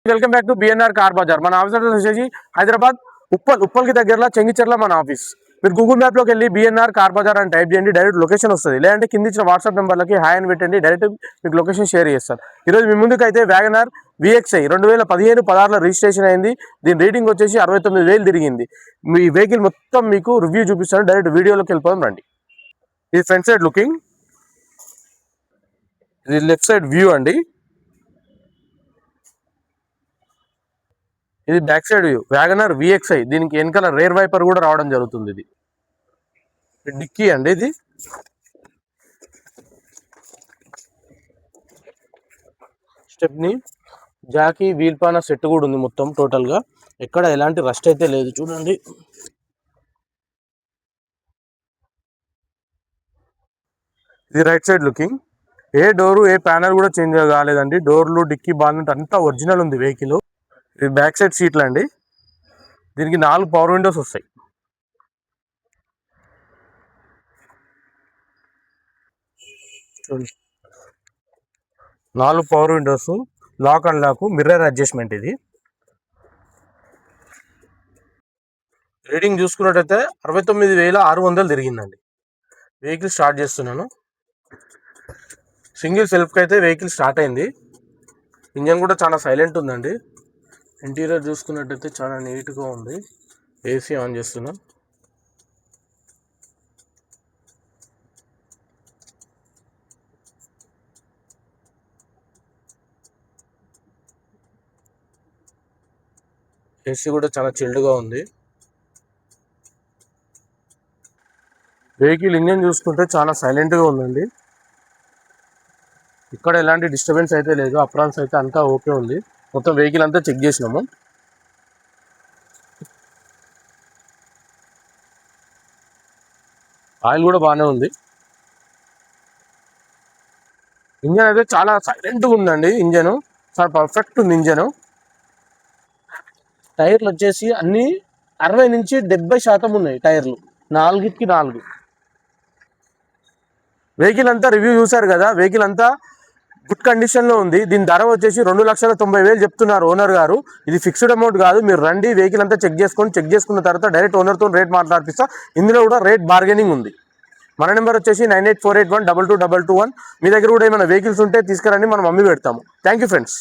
Welcome back to BNR car Bazaar. మన office address వచ్చేసి హైదరాబాద్ ఉప్పల్కి దగ్గరలో చెంగిచెర్ల మన ఆఫీస్. మీరు గూగుల్ మ్యాప్లోకి వెళ్ళి బిఎన్ఆర్ కార్ బజార్ అని టైప్ చేయండి, డైరెక్ట్ లొకేషన్ వస్తుంది. లేదంటే కింద ఇచ్చిన వాట్సాప్ నెంబర్లకి హాయ్ అని పెట్టండి, డైరెక్ట్ మీకు లొకేషన్ షేర్ చేస్తారు. ఈరోజు మీ ముందుకు అయితే వ్యాగనార్ VXi 2015-16లో రిజిస్ట్రేషన్ అయింది. దీని రేటింగ్ వచ్చేసి 69,000 తిరిగింది. మీ వెహికల్ మొత్తం మీకు రివ్యూ చూపిస్తాను, డైరెక్ట్ వీడియోలోకి వెళ్ళిపోదాం రండి. ఇది ఫ్రంట్ సైడ్ లుకింగ్, ఇది లెఫ్ట్ సైడ్ వ్యూ అండి. ఇది back side view WagonR VXi. దీనికి వెనకాల రేర్ వైపర్ కూడా రావడం జరుగుతుంది. ఇది డిక్కీ అండి, ఇది స్టెప్ని జాకీ వీల్ పాన సెట్ కూడా ఉంది. మొత్తం టోటల్ గా ఎక్కడ ఎలాంటి రస్ట్ అయితే లేదు. చూడండి, ఇది రైట్ సైడ్ లుకింగ్. ఏ డోరు ఏ ప్యానల్ కూడా చేంజ్ కాలేదండి. డోర్లు డిక్కీ బాల్నట్ అంతా ఒరిజినల్ ఉంది వెహికల్. ఇది బ్యాక్ సైడ్ సీట్లు అండి. దీనికి 4 పవర్ విండోస్ వస్తాయి. చూడండి, 4 power windows, lock and lock, mirror adjustment. ఇది రేటింగ్ చూసుకున్నట్టయితే 69,600 తిరిగిందండి. వెహికల్ స్టార్ట్ చేస్తున్నాను. సింగిల్ సెల్ఫ్కి అయితే వెహికల్ స్టార్ట్ అయింది. ఇంజన్ కూడా చాలా సైలెంట్ ఉందండి. ఇంటీరియర్ చూసుకున్నట్టయితే చాలా నీట్గా ఉంది. ఏసీ ఆన్ చేస్తున్నాం. ఏసీ కూడా చాలా చిల్డ్గా ఉంది. వెహికల్ ఇంజన్ చూసుకుంటే చాలా సైలెంట్గా ఉందండి. ఇక్కడ ఎలాంటి డిస్టర్బెన్స్ అయితే లేదు. అప్రాన్స్ అయితే అంతా ఓకే ఉంది. మొత్తం వెహికల్ అంతా చెక్ చేసినాము. ఆయిల్ కూడా బాగానే ఉంది. ఇంజన్ అయితే చాలా సైలెంట్గా ఉందండి. ఇంజన్ చాలా పర్ఫెక్ట్ ఉంది. ఇంజన్ టైర్లు వచ్చేసి అన్ని 60 నుంచి 70% ఉన్నాయి. టైర్లు 4కి 4. వెహికల్ అంతా రివ్యూ చూసారు కదా. వెహికల్ అంతా గుడ్ కండిషన్లో ఉంది. దీని ధర వచ్చేసి 2,90,000 చెప్తున్నారు ఓనర్ గారు. ఇది ఫిక్స్డ్ అమౌంట్ కాదు. మీరు రండి, వెహికల్ అంతా చెక్ చేసుకున్న తర్వాత డైరెక్ట్ ఓనర్తో రేట్ మాట్లాడిపిస్తా. ఇందులో కూడా రేట్ బార్గెనింగ్ ఉంది. మన నెంబర్ వచ్చేసి 9848122221. మీ దగ్గర కూడా ఏమైనా వెహికల్స్ ఉంటే తీసుకురండి, మనం అమ్మి పెడతాము. Thank you friends.